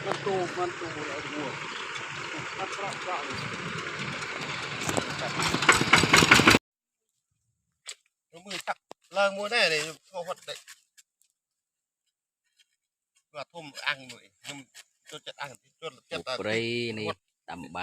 มันตูแล้วหัวอัตราจ่ายมือจักเลิงมัวแน่เลยเขาหดเลยว่าทุ่มอังหน่อยจุดจัดอังจุดจัด ปรีนี่ตำใบ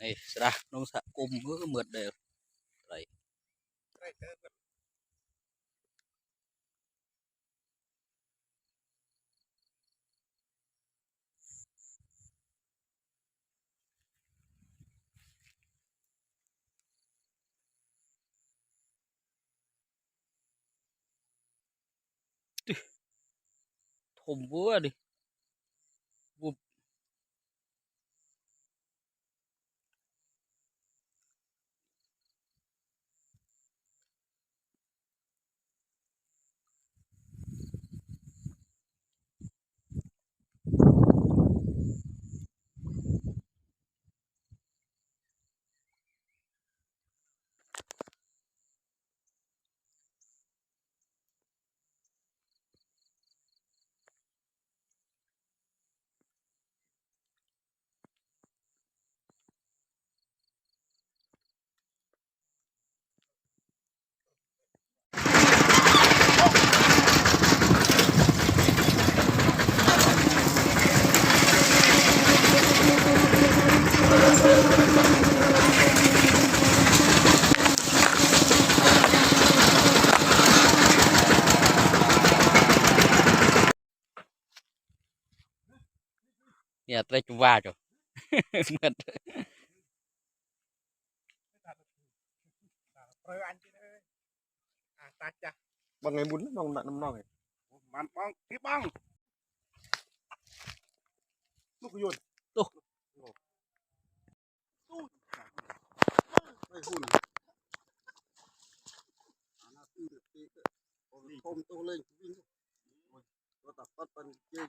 นี่สระน้องสระกุมมือเหมือดเดียวไรถมวัวดิบุบเนี่ยเตะจุว่าจ้ะเหมือด บางไงบุญน้องน้ำน้องไงมันบ้องพี่บ้องลูกยุนตู้ไม่หุ่นคมตัวเลยวิ่งตัวตัดปัดปันเจ๊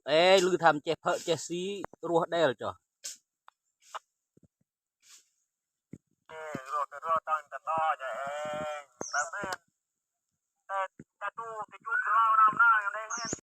เอ้ลือทำเจเพอเจซีรัวได้หรอจ๊ะรัวตั้งแต่ต่อจะเองแต่เป็นแต่ตู้ตี